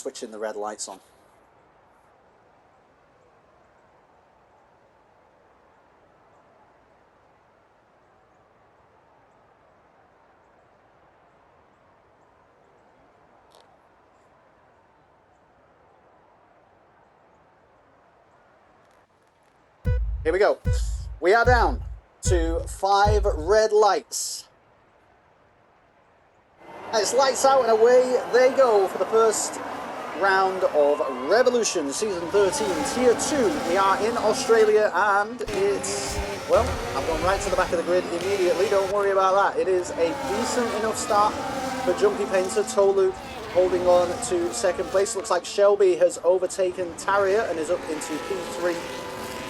switching the red lights on. Here we go. We are down to 5 red lights. And it's lights out and away they go for the first round of Revolution Season 13 Tier 2. We are in Australia and it's, well, I've gone right to the back of the grid immediately. Don't worry about that. It is a decent enough start for Jumpy Painter. Tolu holding on to second place. Looks like Shelby has overtaken Tarrier and is up into P3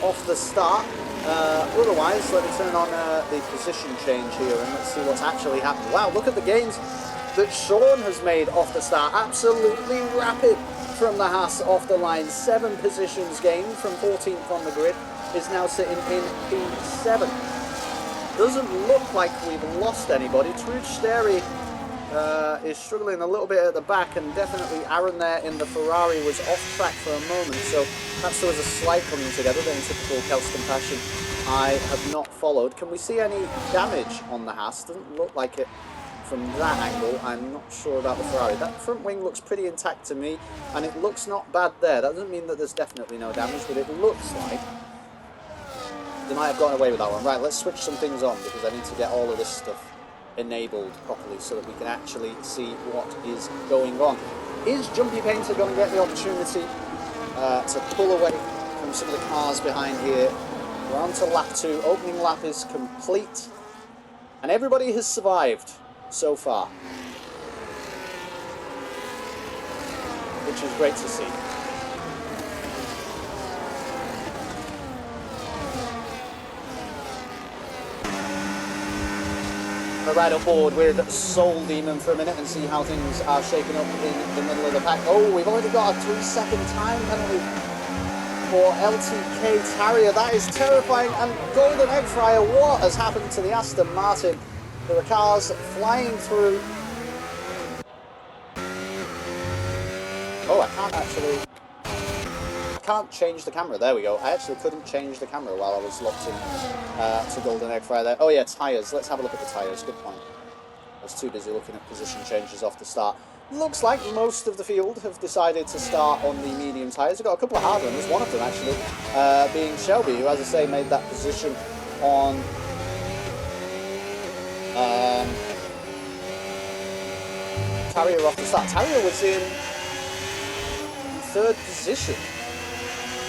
off the start. Otherwise, let me turn on the position change here and let's see what's actually happened. Wow, look at the gains that Sean has made off the start. Absolutely rapid from the Haas off the line. 7 positions gained from 14th on the grid. Is now sitting in P7. Doesn't look like we've lost anybody. Trude Steri is struggling a little bit at the back, and definitely Aaron there in the Ferrari was off track for a moment, so perhaps there was a slide coming together, but in typical Kelston fashion I have not followed. Can we see any damage on the Haas? Doesn't look like it from that angle. I'm not sure about the Ferrari. That front wing looks pretty intact to me, and it looks not bad there. That doesn't mean that there's definitely no damage, but it looks like they might have gotten away with that one. Right, let's switch some things on because I need to get all of this stuff enabled properly so that we can actually see what is going on. Is Jumpy Painter going to get the opportunity to pull away from some of the cars behind here? We're on to lap 2. Opening lap is complete and everybody has survived so far, which is great to see. We're right on board with Soul Demon for a minute and see how things are shaping up in the middle of the pack. Oh, we've already got a 3-second time penalty for LTK Tarrier. That is terrifying. And Golden Egg Fryer, what has happened to the Aston Martin? There are cars flying through. Oh, I can't change the camera. There we go. I actually couldn't change the camera while I was locked in to Golden Egg Fryer there. Oh yeah, tyres. Let's have a look at the tyres. Good point. I was too busy looking at position changes off the start. Looks like most of the field have decided to start on the medium tyres. We've got a couple of hard runners, one of them actually being Shelby, who, as I say, made that position on Tarrier off the start. Tarrier was in 3rd position.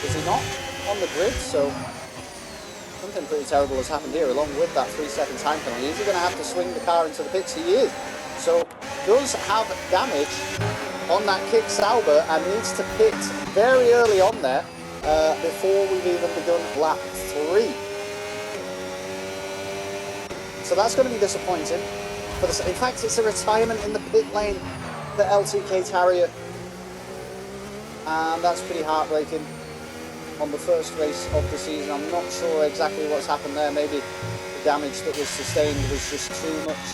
Is he not on the grid? So something pretty terrible has happened here, along with that 3-second time penalty. Is he going to have to swing the car into the pits? He is. So does have damage on that kick Sauber and needs to pit very early on there before we've even begun lap 3. So that's going to be disappointing. In fact, it's a retirement in the pit lane for LTK Tarrier, and that's pretty heartbreaking on the first race of the season. I'm not sure exactly what's happened there. Maybe the damage that was sustained was just too much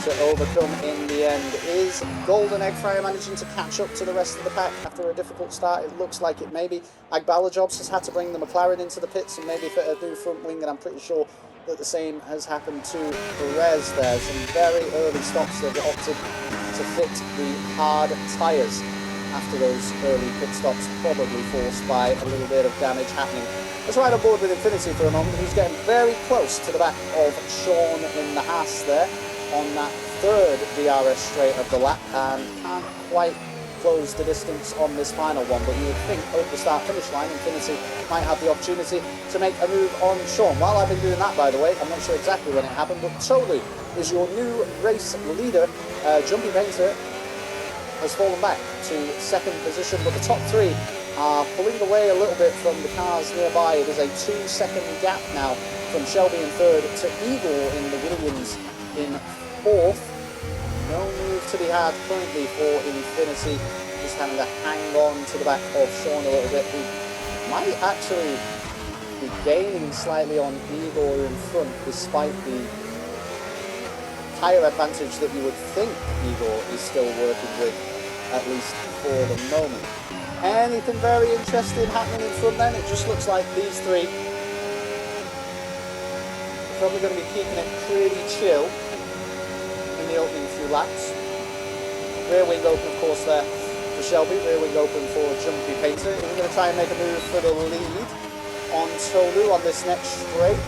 to overcome in the end. Is Golden Egg Fryer managing to catch up to the rest of the pack after a difficult start? It looks like it. Maybe Agbala Jobs has had to bring the McLaren into the pits and maybe fit a new front wing, and I'm pretty sure that the same has happened to Perez there. Some very early stops that have opted to fit the hard tyres after those early pit stops, probably forced by a little bit of damage happening. Let's ride on board with Infinity for a moment, who's getting very close to the back of Sean in the Haas there on that 3rd DRS straight of the lap, and can't quite close the distance on this final one, but you would think over the start finish line Infinity might have the opportunity to make a move on Sean. While I've been doing that, by the way, I'm not sure exactly when it happened, but Tolu is your new race leader. Jumpy Painter has fallen back to 2nd position, but the top 3 are pulling away a little bit from the cars nearby. It is a 2-second gap now from Shelby in 3rd to Eagle in the Williams in 4th. No move to be had currently for Infinity. Just having to hang on to the back of Sean a little bit, who might actually be gaining slightly on Igor in front, despite the tyre advantage that you would think Igor is still working with. at least for the moment. Anything very interesting happening in front then? It just looks like these three are probably going to be keeping it pretty chill in the opening few laps. Rear wing open, of course, there for Shelby. Rear wing open for Jumpy Painter. We're going to try and make a move for the lead on Tolu on this next straight.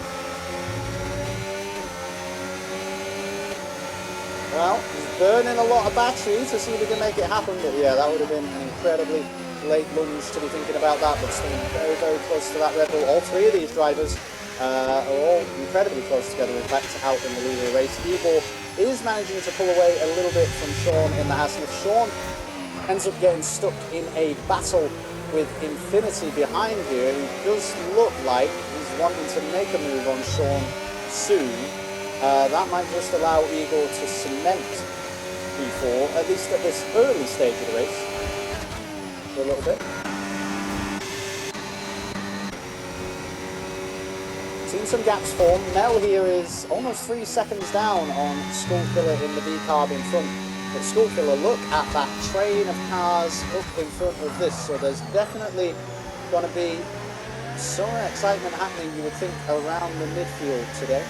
Well, he's burning a lot of battery to see if we can make it happen, but yeah, that would have been an incredibly late lunge to be thinking about that, but staying very, very close to that Red Bull. All three of these drivers are all incredibly close together, in fact, out in the lead of the race. Igor is managing to pull away a little bit from Sean in the Haas, and if Sean ends up getting stuck in a battle with Infinity behind here, he does look like he's wanting to make a move on Sean soon. That might just allow Igor to cement P4, at least at this early stage of the race, for a little bit. Seen some gaps form. Mel here is almost 3 seconds down on Skullkiller in the B carb in front. But Skullkiller, look at that train of cars up in front of this, so there's definitely going to be some excitement happening, you would think, around the midfield today.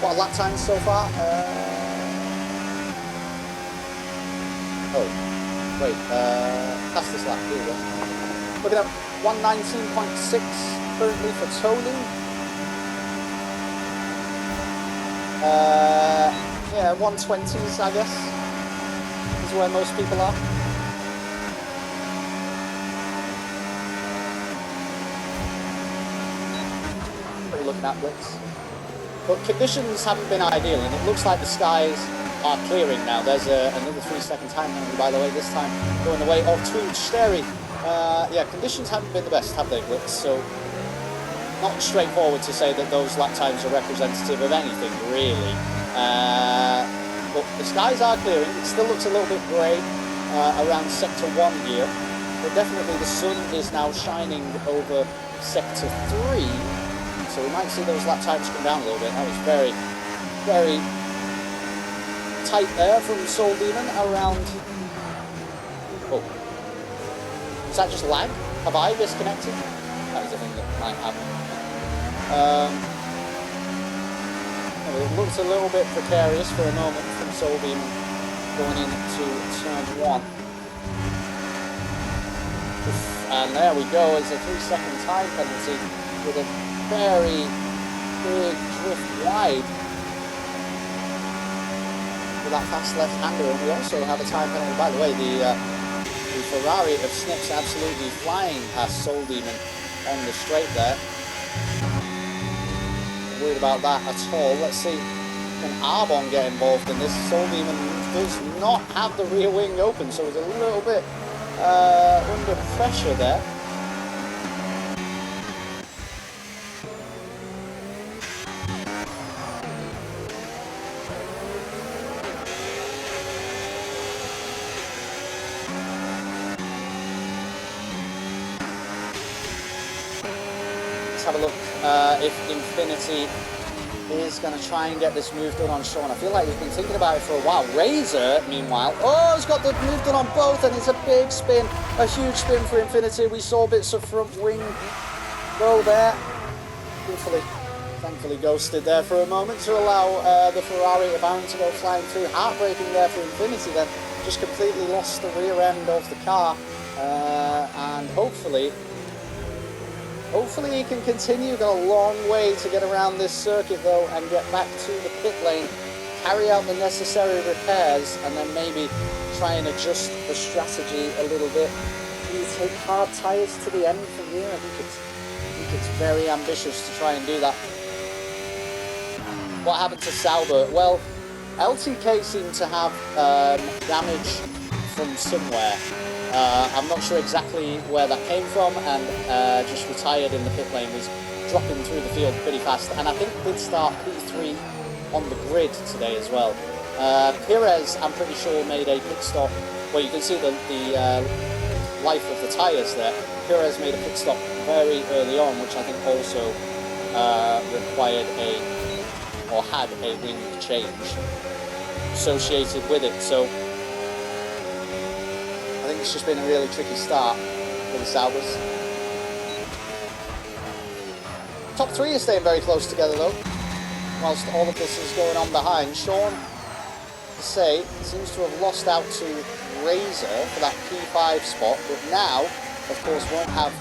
What lap times so far? Past this lap, here we go. Looking at 119.6 currently for Tolu. Yeah, 120s, I guess, is where most people are. What are you looking at, Blitz? But conditions haven't been ideal, and it looks like the skies are clearing now. There's another 3 second time penalty, by the way, this time going the way of Twooch Sterry. Yeah, conditions haven't been the best, have they, Blitz? So, not straightforward to say that those lap times are representative of anything, really. But the skies are clearing. It still looks a little bit grey around Sector 1 here. But definitely the sun is now shining over Sector 3. So we might see those lap times come down a little bit. That was very, very tight there from Soul Demon around... Oh. Is that just lag? Have I disconnected? That is a thing that might happen. It looks a little bit precarious for a moment from Soul Demon going into turn 1. And there we go. It's a 3 second time penalty with a very big drift wide with that fast left-hander, and we also have a time penalty. By the way, the Ferrari of Snips absolutely flying past Soul Demon on the straight there. Not worried about that at all. Let's see, can Arbon get involved in this? Soul Demon does not have the rear wing open, so it's a little bit under pressure there. Have a look if Infinity is going to try and get this move done on Sean. I feel like he's been thinking about it for a while. Razor, meanwhile, oh, he's got the move done on both, and it's a big spin, a huge spin for Infinity. We saw bits of front wing go there. Thankfully ghosted there for a moment to allow the Ferrari of Aaron to go flying through. Heartbreaking there for Infinity then. Just completely lost the rear end of the car, and hopefully he can continue. Got a long way to get around this circuit though and get back to the pit lane, carry out the necessary repairs, and then maybe try and adjust the strategy a little bit. Do you take hard tyres to the end from here? I think it's very ambitious to try and do that. What happened to Sauber? Well, LTK seemed to have damage from somewhere. I'm not sure exactly where that came from, and just retired in the pit lane, was dropping through the field pretty fast, and I think did start P3 on the grid today as well. Perez, I'm pretty sure, made a pit stop. Well, you can see the life of the tyres there. Perez made a pit stop very early on, which I think also required a or had a wing change associated with it. So I think it's just been a really tricky start for the Saubers. Top three is staying very close together though, whilst all of this is going on behind. Sean, to say, seems to have lost out to Razor for that P5 spot, but now, of course, won't have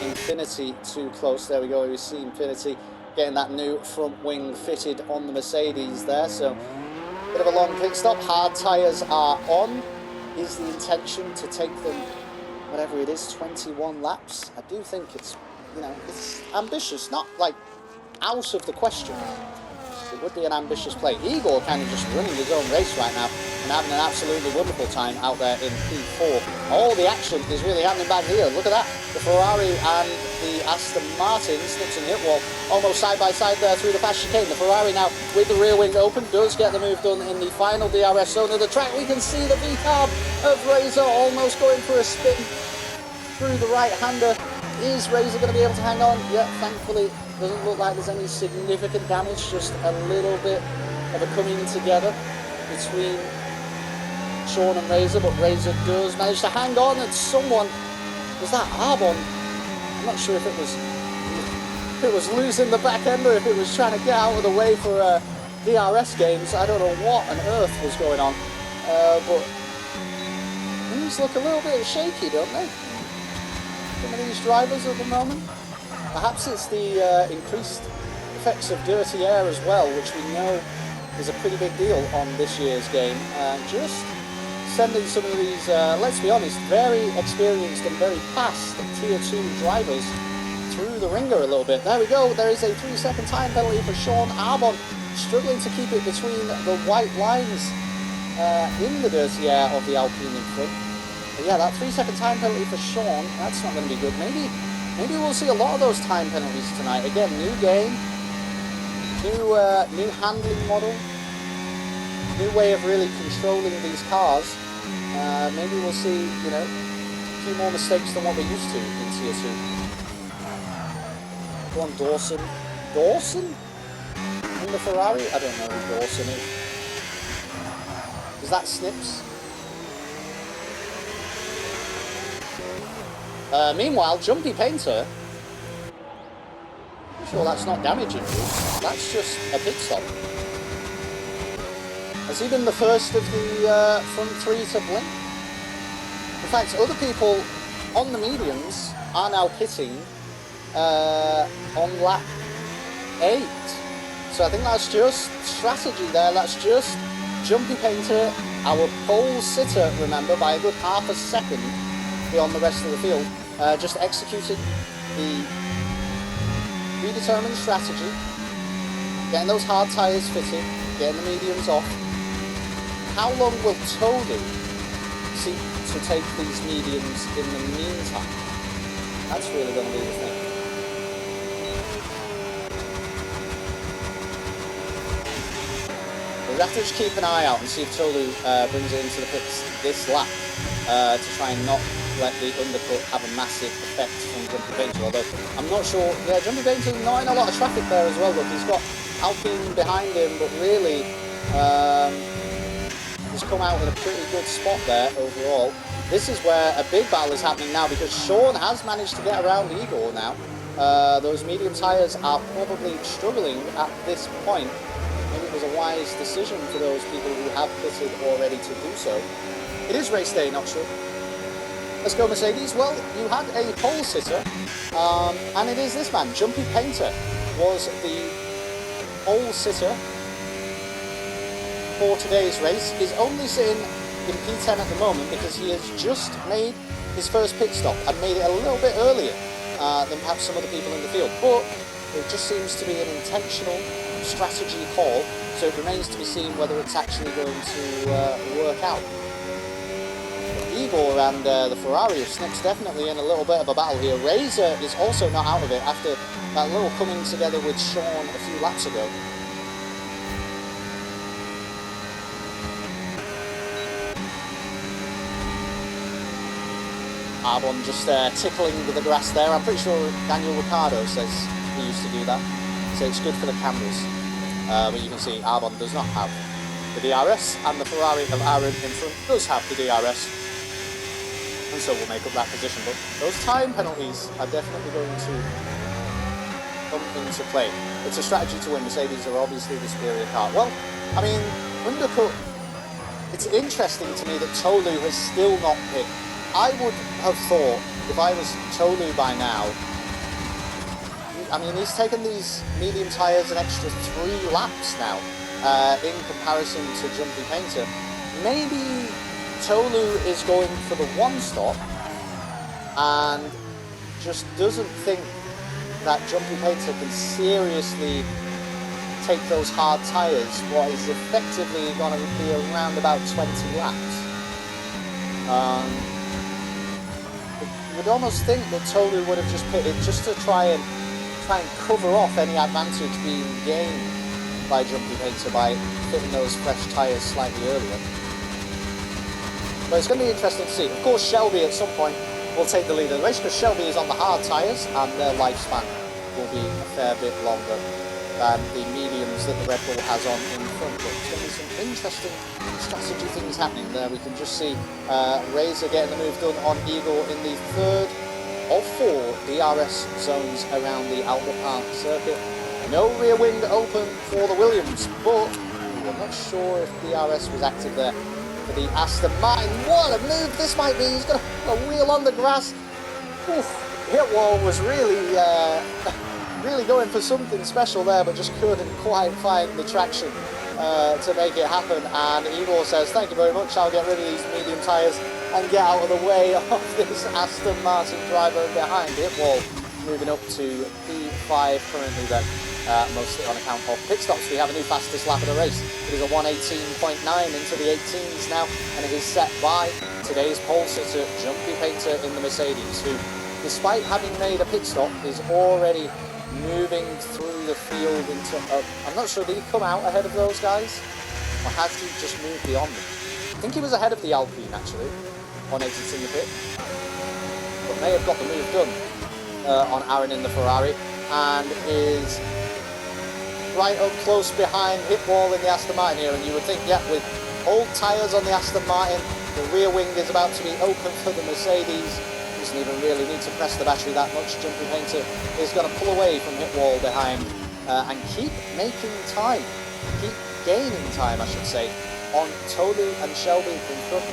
Infinity too close. There we go, we see Infinity getting that new front wing fitted on the Mercedes there, so bit of a long pit stop. Hard tyres are on. Is the intention to take them, whatever it is, 21 laps? I do think it's, you know, it's ambitious, not like out of the question. It would be an ambitious play. Igor kind of just running his own race right now and having an absolutely wonderful time out there in P4. All the action is really happening back here. Look at that. The Ferrari and the Aston Martin snips and hit wall almost side by side there through the fast chicane. The Ferrari now with the rear wing open does get the move done in the final DRS zone of the track. We can see the V-carb of Razor almost going for a spin through the right-hander. Is Razor going to be able to hang on? Yeah, thankfully, doesn't look like there's any significant damage, just a little bit of a coming together between Sean and Razor, but Razor does manage to hang on, and someone, was that Arbon? I'm not sure if it was losing the back end or if it was trying to get out of the way for DRS games. I don't know what on earth was going on, but things look a little bit shaky, don't they? Some of these drivers at the moment. Perhaps it's the increased effects of dirty air as well, which we know is a pretty big deal on this year's game. Just sending some of these, let's be honest, very experienced and very fast Tier 2 drivers through the ringer a little bit. There we go, there is a 3-second time penalty for Sean Arbon, struggling to keep it between the white lines in the dirty air of the Alpine in front. But yeah, that 3-second time penalty for Sean, that's not going to be good. Maybe we'll see a lot of those time penalties tonight. Again, new game, new handling model, new way of really controlling these cars. Maybe we'll see, you know, a few more mistakes than what we're used to in Tier 2. Go on, Dawson. Dawson? In the Ferrari? I don't know who Dawson is. Is that Snips? Meanwhile, Jumpy Painter, I'm sure that's not damaging you, that's just a pit stop. Has he been the first of the front three to blink? In fact, other people on the mediums are now pitting on lap 8. So I think that's just strategy there, that's just Jumpy Painter, our pole sitter, remember, by a good half a second beyond the rest of the field. Just executing the predetermined strategy, getting those hard tyres fitted, getting the mediums off. How long will Tony seek to take these mediums in the meantime? That's really going to be the thing. We'll have to just keep an eye out and see if Tolu brings it into the pits this lap to try and not let the undercut have a massive effect on Jumpy Painter, although I'm not sure. Yeah, Jumpy Painter not in a lot of traffic there as well. Look, he's got Alpine behind him, but really he's come out in a pretty good spot there overall. This is where a big battle is happening now, because Sean has managed to get around Igor now. Those medium tyres are probably struggling at this point. Maybe it was a wise decision for those people who have pitted already to do so. It is race day, not sure. Let's go, Mercedes. Well, you had a pole sitter, and it is this man. Jumpy Painter was the pole sitter for today's race. He's only sitting in P10 at the moment because he has just made his first pit stop and made it a little bit earlier than perhaps some other people in the field. But it just seems to be an intentional strategy call, so it remains to be seen whether it's actually going to work out. Igor and the Ferrari of Snips definitely in a little bit of a battle here. Razor is also not out of it after that little coming together with Sean a few laps ago. Arbon just tickling with the grass there. I'm pretty sure Daniel Ricciardo says he used to do that, so it's good for the cameras. But you can see Albon does not have the DRS, and the Ferrari of Aaron in front does have the DRS, and so we'll make up that position. But those time penalties are definitely going to come into play. It's a strategy to win. Mercedes are obviously the superior car. Well, I mean, undercut. It's interesting to me that Tolu has still not hit. I would have thought, if I was Tolu by now, I mean, he's taken these medium tyres an extra 3 laps now in comparison to Jumpy Painter. Maybe Tolu is going for the one stop and just doesn't think that Jumpy Painter can seriously take those hard tyres, what is effectively going to be around about 20 laps. You would almost think that Tolu would have just pitted just to try and cover off any advantage being gained by Jumpy Painter by fitting those fresh tyres slightly earlier. But it's going to be interesting to see. Of course, Shelby at some point will take the lead of the race because Shelby is on the hard tyres and their lifespan will be a fair bit longer than the mediums that the Red Bull has on in front. But it's going to be some interesting strategy things happening there. We can just see Razor getting the move done on Eagle in the third of 4 DRS zones around the Albert Park circuit. No rear wing open for the Williams, but I'm not sure if DRS was active there for the Aston Martin. What a move this might be. He's got a wheel on the grass. Hitwall was really going for something special there, but just couldn't quite find the traction to make it happen. And Igor says, thank you very much, I'll get rid of these medium tyres and get out of the way of this Aston Martin driver behind. Hitwall moving up to P5 currently then, mostly on account of pit stops. We have a new fastest lap of the race. It is a 1:18.9 into the 18s now, and it is set by today's pole sitter, Jumpy Painter in the Mercedes, who, despite having made a pit stop, is already moving through the field into... I'm not sure, did he come out ahead of those guys? Or has he just moved beyond them? I think he was ahead of the Alpine, actually, on exiting the pit. But may have got the move done on Aaron in the Ferrari, and is right up close behind Hitwall in the Aston Martin here. And you would think, yeah, with old tyres on the Aston Martin, the rear wing is about to be open for the Mercedes. Doesn't even really need to press the battery that much. Jumpy Painter is going to pull away from Hitwall behind and keep making time, keep gaining time, I should say, on Tolu and Shelby in front.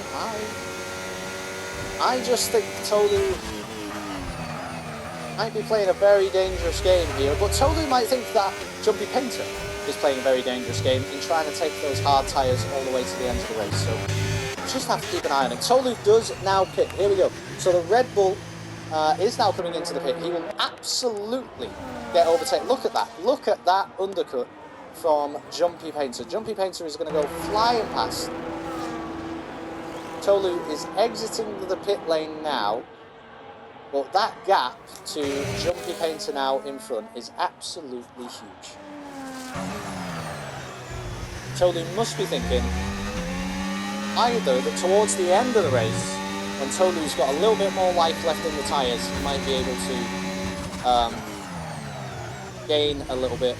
I just think Tolu might be playing a very dangerous game here, but Tolu might think that Jumpy Painter is playing a very dangerous game in trying to take those hard tyres all the way to the end of the race. So just have to keep an eye on it. Tolu does now pit. Here we go. So the Red Bull is now coming into the pit. He will absolutely get overtaken. Look at that. Look at that undercut from Jumpy Painter. Jumpy Painter is going to go flying past. Tolu is exiting the pit lane now. But that gap to Jumpy Painter now in front is absolutely huge. Tolu must be thinking either that towards the end of the race, when Tolu's got a little bit more life left in the tyres, he might be able to gain a little bit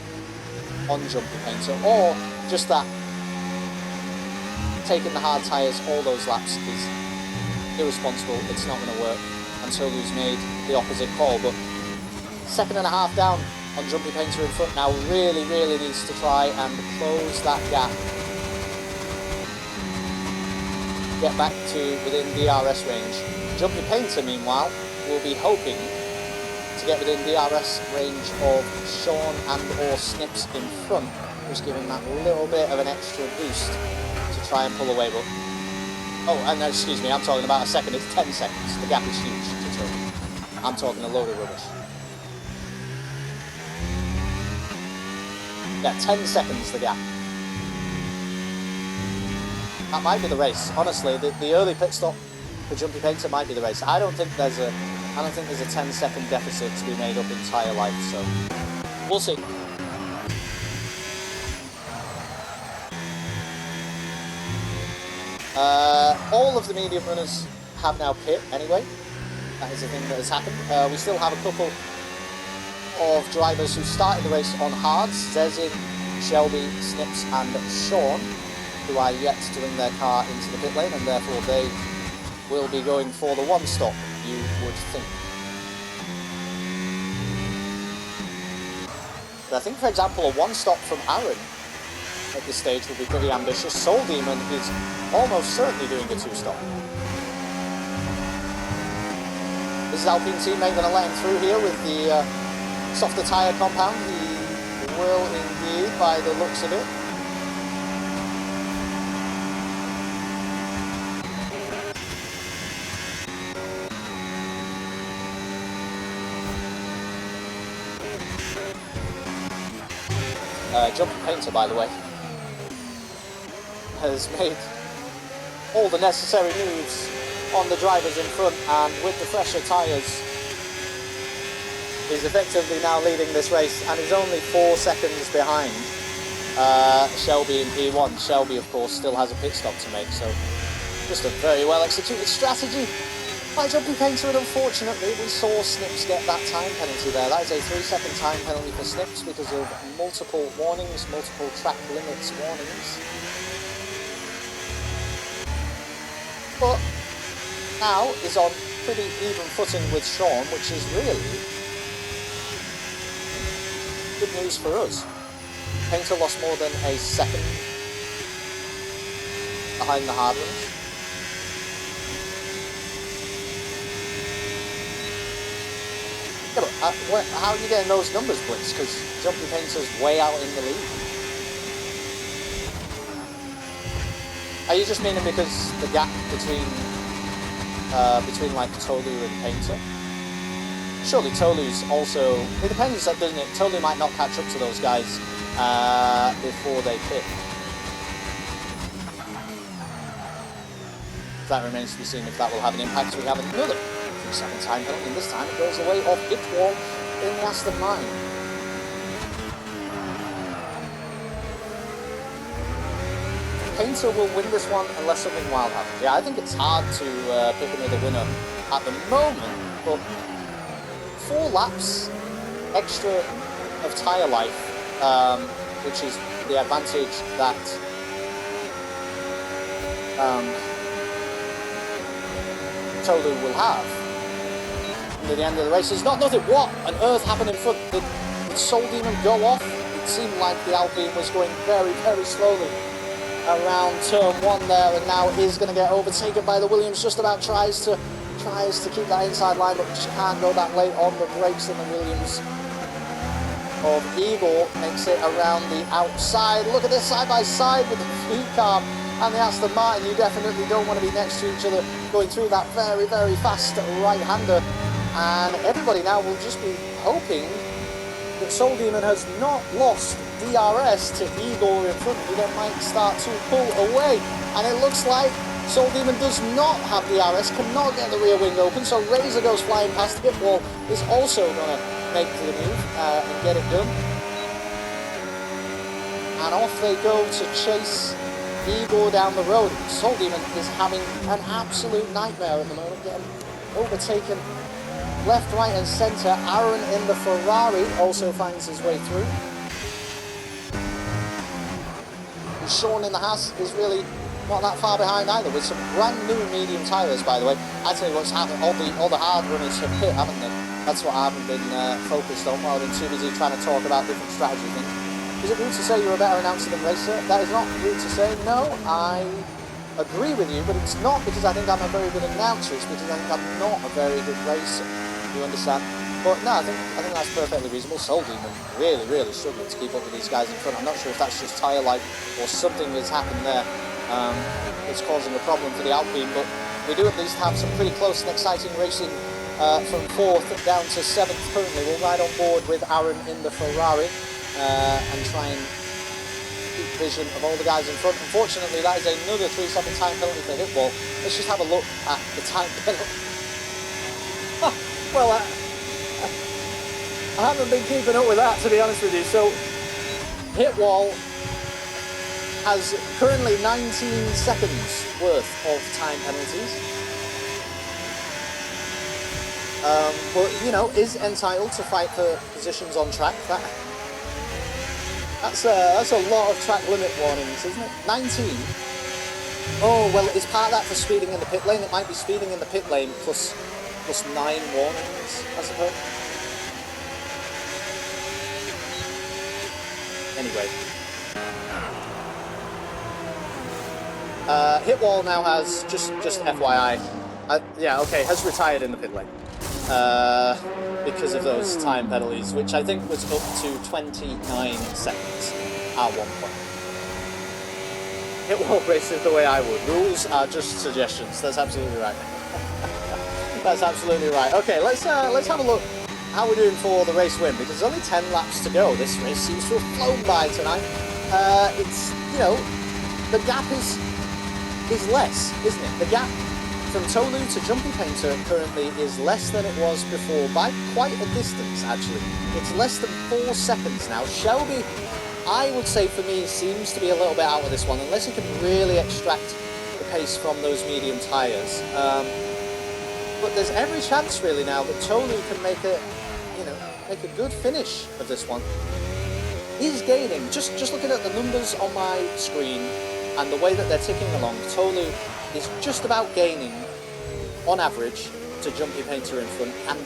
on Jumpy Painter, or just that taking the hard tyres all those laps is irresponsible, it's not going to work, and Tolu's made the opposite call. But 2.5 down on Jumpy Painter in front now, really needs to try and close that gap. Get back to within DRS range. Jumpy Painter, meanwhile, will be hoping to get within DRS range of Sean and or Snips in front, just giving that little bit of an extra boost to try and pull away. But oh, and excuse me, I'm talking about a second. It's 10 seconds. The gap is huge to Tolu. I'm talking a load of rubbish. Yeah, 10 seconds the gap. That might be the race. Honestly, the early pit stop for Jumpy Painter might be the race. I don't think there's a 10-second deficit to be made up in tyre life, so we'll see. All of the medium runners have now pit anyway. That is the thing that has happened. We still have a couple of drivers who started the race on hards. Zezin Shelby, Snips and Sean, who are yet to bring their car into the pit lane, and therefore they will be going for the one stop, you would think. But I think, for example, a one stop from Aaron at this stage would be pretty ambitious. Soul Demon is almost certainly doing a two stop. This is Alpine teammate going to let him through here with the softer tyre compound. He will indeed, by the looks of it. Jumpy Painter, by the way, has made all the necessary moves on the drivers in front, and with the fresher tyres is effectively now leading this race, and is only 4 seconds behind Shelby in P1. Shelby, of course, still has a pit stop to make, so just a very well executed strategy by Jumpy Painter, and unfortunately we saw Snips get that time penalty there. That is a 3-second time penalty for Snips because of multiple warnings, multiple track limits warnings. But now is on pretty even footing with Sean, which is really good news for us. Painter lost more than a second behind the hard ones. Yeah, but how are you getting those numbers, Blitz? Because Jumpy Painter's way out in the lead. Are you just meaning because the gap between like Tolu and Painter? Surely Tolu's also... It depends, doesn't it? Tolu might not catch up to those guys before they pit. That remains to be seen if that will have an impact. We have another 3-second time penalty, and this time it goes away off Hit Wall in the Aston Martin. Painter will win this one unless something wild happens. Yeah, I think it's hard to pick another winner at the moment, but 4 laps extra of tyre life, which is the advantage that Tolu will have near the end of the race. It's not nothing. What on earth happened in front? Did Soul Demon go off? It seemed like the Alpine was going very, very slowly around turn 1 there, and now is going to get overtaken by the Williams. Just about tries to keep that inside line, but just can't go that late on the brakes, and the Williams of Eagle makes it around the outside. Look at this side by side with the Fleet car and the Aston Martin. You definitely don't want to be next to each other going through that very, very fast right-hander, and everybody now will just be hoping that Soul Demon has not lost DRS to Igor in front of you. They might start to pull away, and it looks like Soul Demon does not have DRS, cannot get the rear wing open, so Razor goes flying past. Hit Wall is also going to make the move and get it done. And off they go to chase Igor down the road. Soul Demon is having an absolute nightmare at the moment, getting overtaken left, right and centre. Aaron in the Ferrari also finds his way through. And Sean in the Haas is really not that far behind either, with some brand new medium tyres, by the way. I tell you what's happened, all the hard runners have pit, haven't they? That's what I haven't been focused on while I've been too busy trying to talk about different strategy things. Is it rude to say you're a better announcer than racer? That is not rude to say. No, I agree with you, but it's not because I think I'm a very good announcer. It's because I think I'm not a very good racer. You understand? But no, I think that's perfectly reasonable. Soul Demon really struggling to keep up with these guys in front. I'm not sure if that's just tyre life or something that's happened there. It's causing a problem for the Alpine, but we do at least have some pretty close and exciting racing from 4th down to 7th currently. We'll ride on board with Aaron in the Ferrari and try and keep vision of all the guys in front. Unfortunately, that is another 3-second time penalty for Hit Wall. Let's just have a look at the time penalty. Well, I haven't been keeping up with that, to be honest with you. So, Hit Wall has currently 19 seconds worth of time penalties. But, you know, is entitled to fight for positions on track. That's a lot of track limit warnings, isn't it? 19. Oh, well, is part of that for speeding in the pit lane? It might be speeding in the pit lane plus 9 warnings, I suppose. Anyway. Hit wall now has, just FYI, yeah, okay, has retired in the pit lane. Because of those time penalties, which I think was up to 29 seconds at one point. Hit wall races the way I would. Rules are just suggestions. That's absolutely right. That's absolutely right. Okay, let's have a look how we're doing for the race win, because there's only 10 laps to go. This race seems to have flown by tonight. It's, you know, the gap is less, isn't it? The gap from Tolu to Jumpy Painter currently is less than it was before by quite a distance, actually. It's less than 4 seconds now. Shelby, I would say for me, seems to be a little bit out of this one, unless he can really extract the pace from those medium tyres. But there's every chance really now that Tolu can make a good finish of this one. He's gaining, just looking at the numbers on my screen and the way that they're ticking along, Tolu is just about gaining, on average, to Jumpy Painter in front, and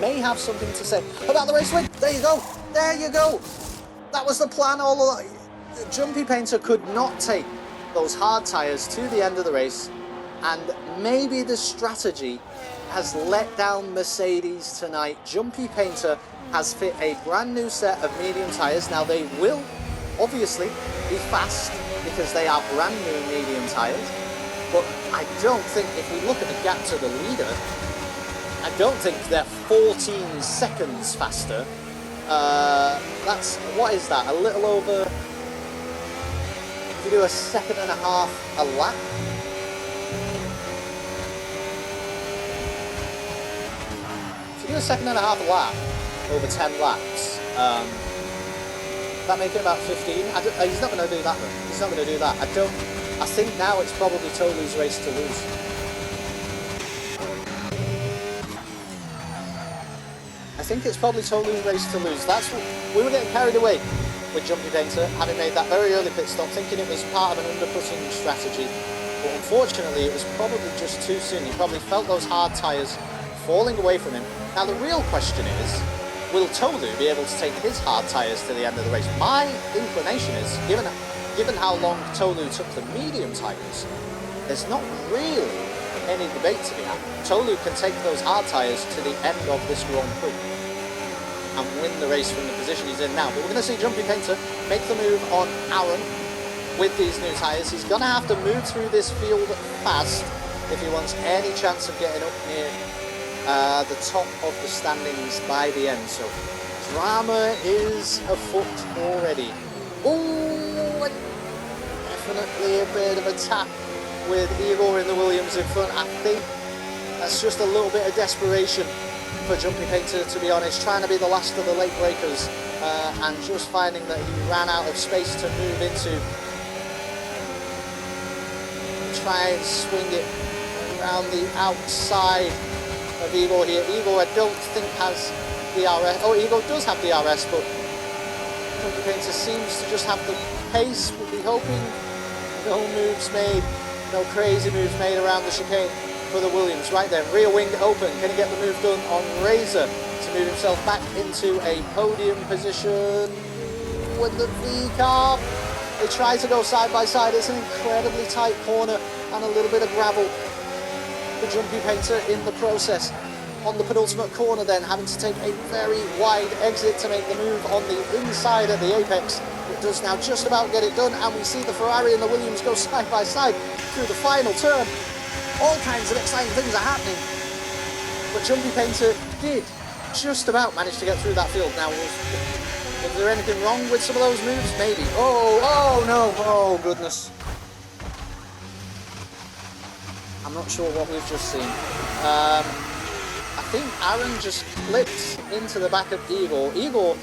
may have something to say about the race win. There you go. There you go. That was the plan all along. Jumpy Painter could not take those hard tyres to the end of the race, and maybe the strategy has let down Mercedes tonight. Jumpy Painter has fit a brand new set of medium tyres. Now they will obviously be fast because they are brand new medium tyres, but I don't think, if we look at the gap to the leader, I don't think they're 14 seconds faster. That's, what is that, a little over, if you do a second and a half a lap, if you do a second and a half a lap over 10 laps, that make it about 15. He's not going to do that though. He's not going to do that. I think now it's probably Tolu's race to lose. I think it's probably Tolu's race to lose. That's what we were getting carried away with Jumpy Painter, having made that very early pit stop, thinking it was part of an undercutting strategy. But unfortunately, it was probably just too soon. He probably felt those hard tyres falling away from him. Now the real question is, will Tolu be able to take his hard tyres to the end of the race? My inclination is, given how long Tolu took the medium tyres, there's not really any debate to be had. Tolu can take those hard tyres to the end of this Grand Prix and win the race from the position he's in now. But we're going to see Jumpy Painter make the move on Aaron with these new tyres. He's going to have to move through this field fast if he wants any chance of getting up near the top of the standings by the end. So drama is afoot already. Oh, definitely a bit of a tap with Igor in the Williams in front. I think that's just a little bit of desperation for Jumpy Painter, to be honest, trying to be the last of the late breakers and just finding that he ran out of space to move into. Try and swing it around the outside of Igor here. Igor, I don't think has DRS. Oh, Igor does have DRS, but Jumpy Painter seems to just have the pace. We'll be hoping no moves made, no crazy moves made around the chicane for the Williams. Right then, rear wing open. Can he get the move done on Razor to move himself back into a podium position with the V-carb? They try to go side by side. It's an incredibly tight corner and a little bit of gravel. The Jumpy Painter in the process. On the penultimate corner then, having to take a very wide exit to make the move on the inside of the apex. It does now just about get it done, and we see the Ferrari and the Williams go side by side through the final turn. All kinds of exciting things are happening. But Jumpy Painter did just about manage to get through that field. Now, was there anything wrong with some of those moves? Maybe. Oh no, oh goodness. I'm not sure what we've just seen. I think Aaron just flipped into the back of Igor. Igor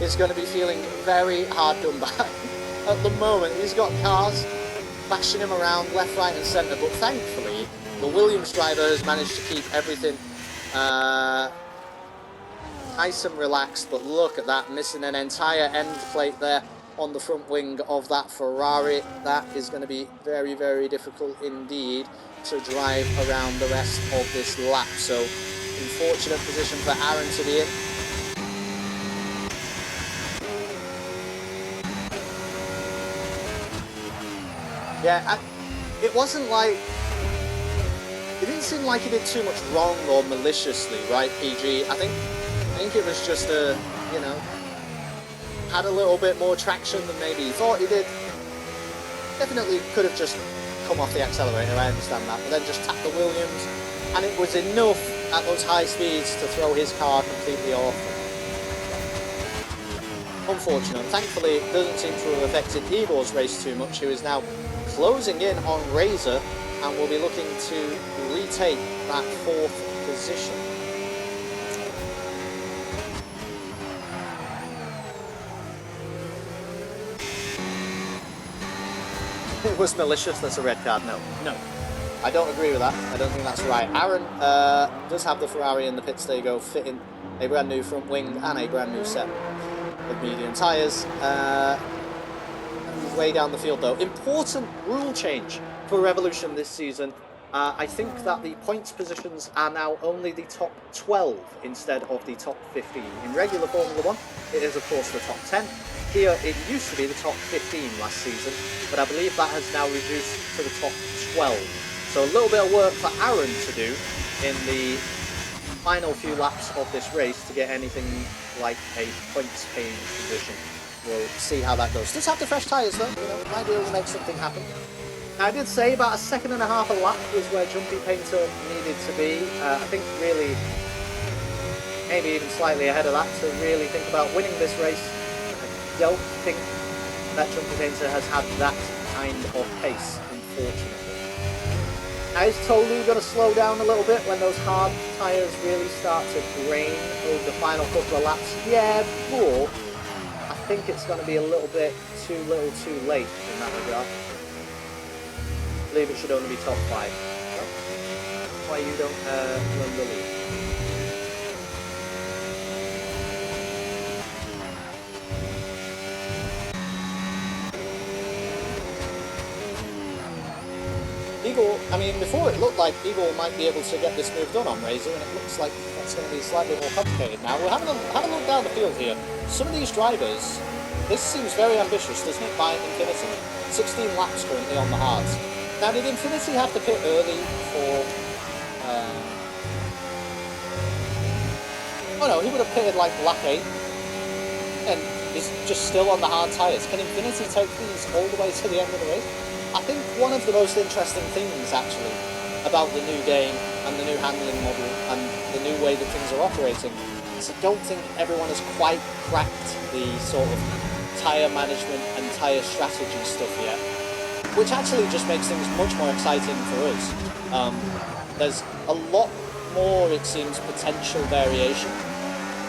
is going to be feeling very hard done by at the moment. He's got cars bashing him around left, right and centre, but thankfully the Williams driver has managed to keep everything nice and relaxed. But look at that, missing an entire end plate there. on the front wing of that Ferrari. That is going to be very, very difficult indeed to drive around the rest of this lap. So, unfortunate position for Aaron to be in. Yeah, it wasn't like... It didn't seem like he did too much wrong or maliciously, right, PG? I think it was just a, you know, had a little bit more traction than maybe he thought he did. Definitely could have just come off the accelerator, I understand that, but then just tapped the Williams, and it was enough at those high speeds to throw his car completely off. Unfortunate. Thankfully, it doesn't seem to have affected Igor's race too much, who is now closing in on Razor and will be looking to retake that 4th position. It was malicious, that's a red card. No, I don't agree with that. I don't think that's right. Aaron does have the Ferrari in the pits. There you go, fitting a brand new front wing and a brand new set of medium tyres. Way down the field though. Important rule change for Revolution this season. I think that the points positions are now only the top 12 instead of the top 15. In regular Formula 1, it is of course the top 10. Here, it used to be the top 15 last season, but I believe that has now reduced to the top 12. So a little bit of work for Aaron to do in the final few laps of this race to get anything like a points paying position. We'll see how that goes. Does have the fresh tyres though, you know, might be able to make something happen. Now, I did say about 1.5 seconds a lap was where Jumpy Painter needed to be. I think really, maybe even slightly ahead of that to really think about winning this race. I don't think that Jumpy Painter has had that kind of pace, unfortunately. Now, is Tolu going to slow down a little bit when those hard tyres really start to drain over the final couple of laps? Yeah, but I think it's going to be a little bit too little too late in that regard. I believe it should only be top 5. Well, that's why you don't run the lead. Igor, I mean, before it looked like Igor might be able to get this move done on Razor, and it looks like that's going to be slightly more complicated now. We're having a look down the field here. Some of these drivers, this seems very ambitious, doesn't it, by Infinity? 16 laps currently on the hards. Now, did Infinity have to pit early for... oh no, he would have pitted like lap 8, and is just still on the hard tyres. Can Infinity take these all the way to the end of the race? I think one of the most interesting things, actually, about the new game and the new handling model and the new way that things are operating is I don't think everyone has quite cracked the sort of tyre management and tyre strategy stuff yet, which actually just makes things much more exciting for us. There's a lot more, it seems, potential variation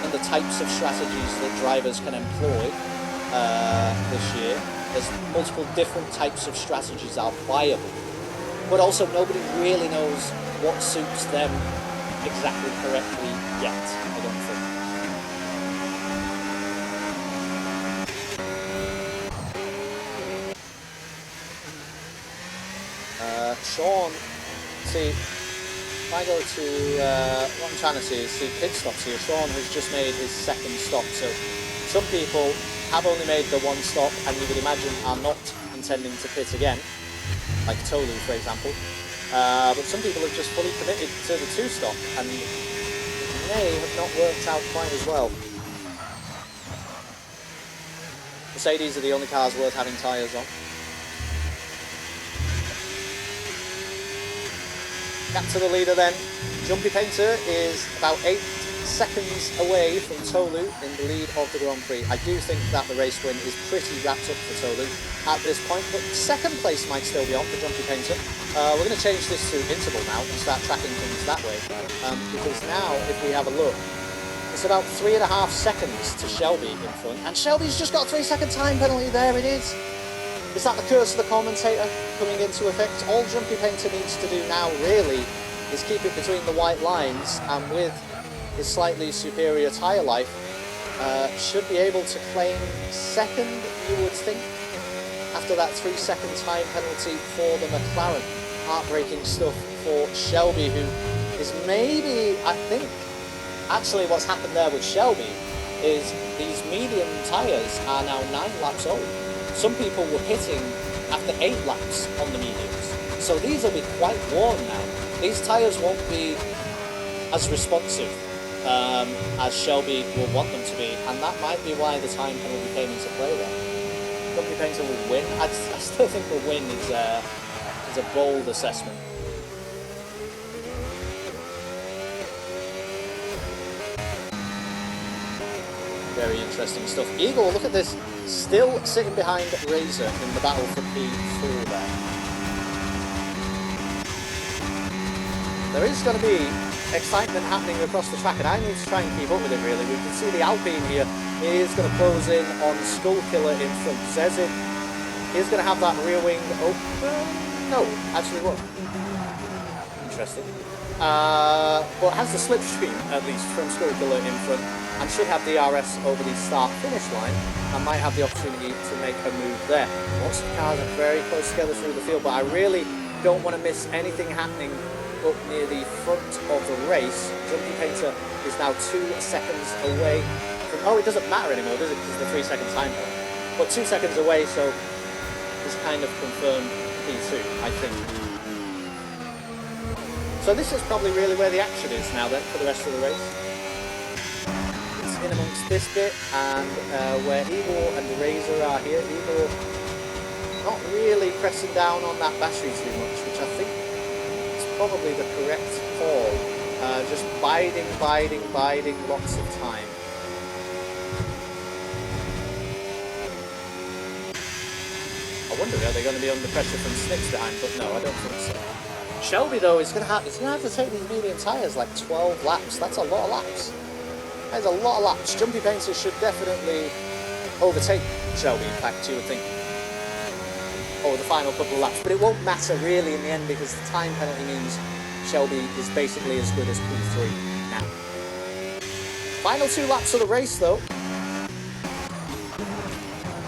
in the types of strategies that drivers can employ this year. There's multiple different types of strategies are viable, but also nobody really knows what suits them exactly correctly yet, I don't think. Sean, see, if I go to, what I'm trying to see is see pit stops here. Sean has just made his 2nd stop, so some people have only made the 1 stop and you would imagine are not intending to pit again, like Tolu for example, but some people have just fully committed to the 2 stop and may have not worked out quite as well. Mercedes are the only cars worth having tyres on. Back to the leader then. Jumpy Painter is about 8 seconds away from Tolu in the lead of the Grand Prix. I do think that the race win is pretty wrapped up for Tolu at this point, but 2nd place might still be on for Jumpy Painter. We're going to change this to interval now and start tracking things that way, because now if we have a look, it's about 3.5 seconds to Shelby in front, and Shelby's just got a 3-second time penalty. There it is. Is that the curse of the commentator coming into effect? All Jumpy Painter needs to do now really is keep it between the white lines, and with his slightly superior tyre life, should be able to claim 2nd you would think, after that 3-second time penalty for the McLaren. Heartbreaking stuff for Shelby, who is maybe, I think, actually what's happened there with Shelby is these medium tyres are now 9 laps old. Some people were pitting after 8 laps on the mediums. So these will be quite worn now. These tyres won't be as responsive as Shelby will want them to be, and that might be why the time penalty came into play there. Grumpy Painter will win. I still think the win is a bold assessment. Very interesting stuff. Eagle, look at this, still sitting behind Razor in the battle for P4 there. There is going to be excitement happening across the track, and I need to try and keep up with it really. We can see the Alpine here is going to close in on Skullkiller in front. Zezin is going to have that rear wing open. No, actually what? Interesting. But has the slipstream at least from Skullkiller in front, and should have DRS over the start-finish line, and might have the opportunity to make a move there. Lots of cars are very close together through the field, but I really don't want to miss anything happening up near the front of the race. Jumpy Painter is now 2 seconds away from... Oh, it doesn't matter anymore, does it? Because the 3-second time penalty. But 2 seconds away, so it's kind of confirmed P2, I think. So this is probably really where the action is now then for the rest of the race. It's in amongst this bit, and where Eagle and Razor are here. Eagle not really pressing down on that battery too much, which I think is probably the correct call. Just biding lots of time. I wonder, are they going to be under pressure from Snips behind? But no, I don't think so. Shelby though is going to have to take these medium tyres like 12 laps. That's a lot of laps. That's a lot of laps. Jumpy Painter should definitely overtake Shelby, in fact, you would think, over the final couple of laps. But it won't matter really in the end, because the time penalty means Shelby is basically as good as P3 now. Final 2 laps of the race though.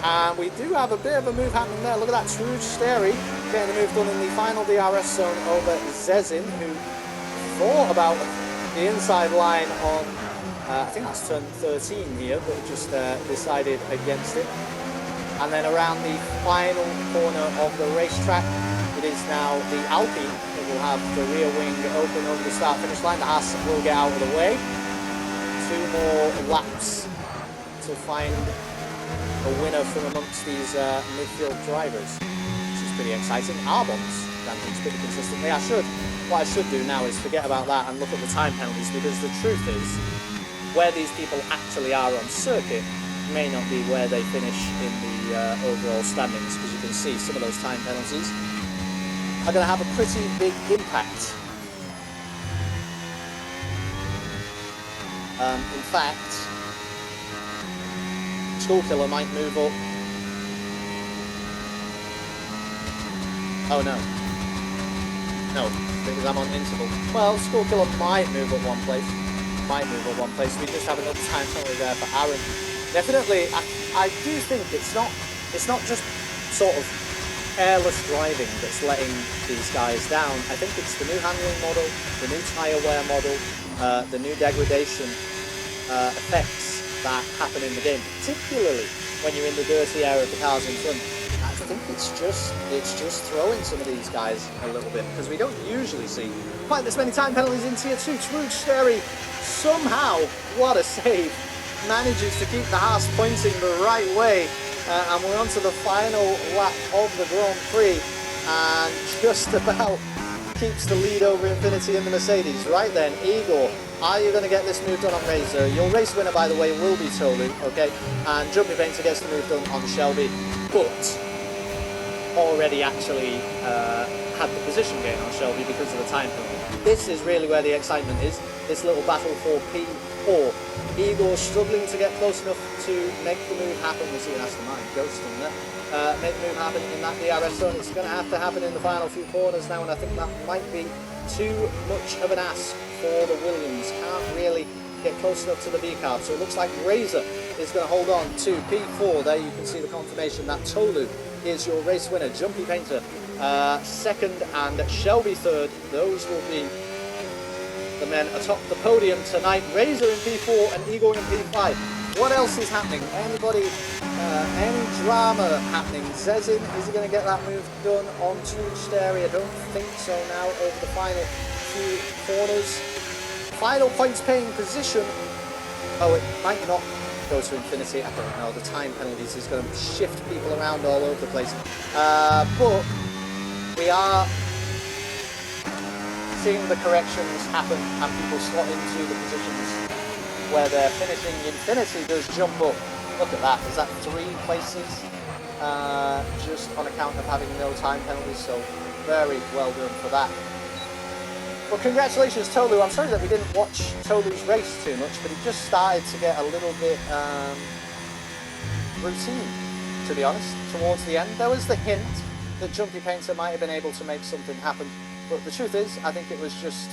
And we do have a bit of a move happening there. Look at that, Trude Steri getting the move done in the final DRS zone over Zezin, who thought about the inside line on, I think that's turn 13 here, but just decided against it. And then around the final corner of the racetrack, it is now the Alpine that will have the rear wing open over the start-finish line. The Haas will get out of the way. 2 more laps to find a winner from amongst these midfield drivers, which is pretty exciting. Albon's rankings pretty consistently. What I should do now is forget about that and look at the time penalties, because the truth is, where these people actually are on circuit may not be where they finish in the overall standings, because you can see some of those time penalties are going to have a pretty big impact. In fact, Skullkiller might move up. Oh no. No, because I'm on interval. Well, Skullkiller might move up one place. We just have another time penalty there for Aaron. Definitely, I do think it's not just sort of careless driving that's letting these guys down. I think it's the new handling model, the new tyre wear model, the new degradation effects that happen in the game, particularly when you're in the dirty air of the cars in front. I think it's just throwing some of these guys a little bit, because we don't usually see quite this many time penalties in Tier 2. Trude Steri somehow, what a save, manages to keep the Haas pointing the right way, and we're on to the final lap of the Grand Prix, and just about keeps the lead over Infinity and the Mercedes. Right then, Igor, are you going to get this move done on Razor? Your race winner, by the way, will be Tolu, okay? And Jumpy Painter gets the move done on Shelby, but already actually had the position gain on Shelby because of the time penalty. This is really where the excitement is, this little battle for P4. Igor struggling to get close enough to make the move happen. We'll see an Aston Martin ghosting there. Make the move happen in that DRS zone. It's going to have to happen in the final few corners now, and I think that might be too much of an ask for the Williams. Can't really get close enough to the B-carb, so it looks like Razor is going to hold on to P4. There you can see the confirmation that Tolu is your race winner. Jumpy Painter second and Shelby third. Those will be the men atop the podium tonight. Razor in P4 and Igor in P5. What else is happening? Anybody, any drama happening? Zezin, is he going to get that move done onto Steri? I don't think so now over the final few corners. Final points paying position. Oh, it might not go to infinity. I don't know. The time penalties is going to shift people around all over the place. But we are seeing the corrections happen and people slot into the positions where they're finishing. Infinity does jump up. Look at that. Is that 3 places just on account of having no time penalties? So very well done for that. Well, congratulations, Tolu. I'm sorry that we didn't watch Tolu's race too much, but he just started to get a little bit routine, to be honest, towards the end. There was the hint that Jumpy Painter might have been able to make something happen, but the truth is, I think it was just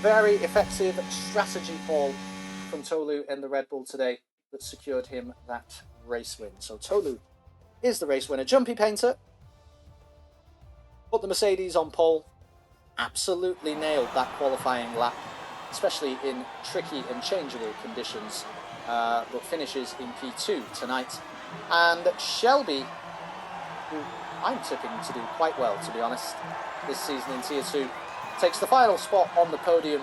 very effective strategy call from Tolu in the Red Bull today that secured him that race win. So Tolu is the race winner. Jumpy Painter put the Mercedes on pole. Absolutely nailed that qualifying lap, especially in tricky and changeable conditions, but finishes in P2 tonight. And Shelby, who I'm tipping to do quite well, to be honest, this season in Tier 2, takes the final spot on the podium,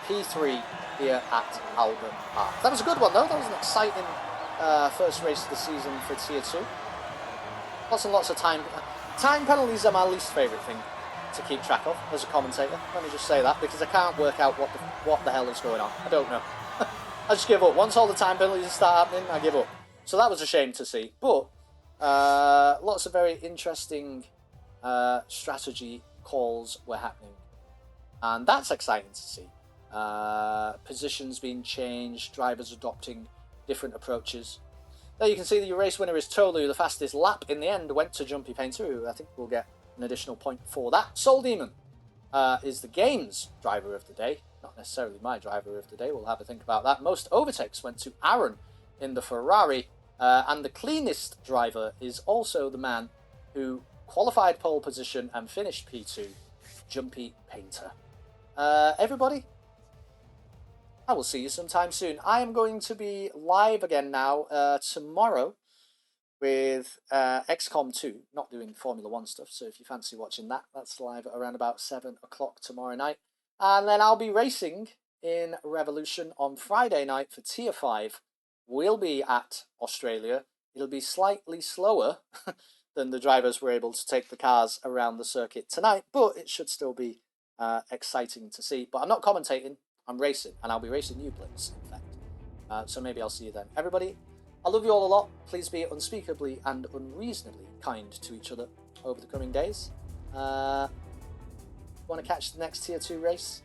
P3 here at Albert Park. That was a good one though. That was an exciting first race of the season for Tier 2. Lots and lots of time penalties are my least favourite thing to keep track of as a commentator. Let me just say that, because I can't work out what the hell is going on. I don't know. I just give up. Once all the time penalties start happening, I give up. So that was a shame to see. But lots of very interesting strategy calls were happening. And that's exciting to see. Positions being changed, drivers adopting different approaches. There you can see that your race winner is Tolu. The fastest lap in the end went to Jumpy Painter, who I think will get an additional point for that. Soul Demon is the game's driver of the day, not necessarily my driver of the day. We'll have a think about that. Most overtakes went to Aaron in the Ferrari, and the cleanest driver is also the man who qualified pole position and finished P2, Jumpy Painter. Everybody, I will see you sometime soon. I am going to be live again now tomorrow with XCOM 2, not doing Formula 1 stuff, so if you fancy watching that, that's live at around about 7 o'clock tomorrow night. And then I'll be racing in Revolution on Friday night for Tier 5. We'll be at Australia. It'll be slightly slower than the drivers were able to take the cars around the circuit tonight, but it should still be exciting to see. But I'm not commentating, I'm racing, and I'll be racing you, Blitz, in fact. So maybe I'll see you then. Everybody, I love you all a lot. Please be unspeakably and unreasonably kind to each other over the coming days. Want to catch the next Tier 2 race?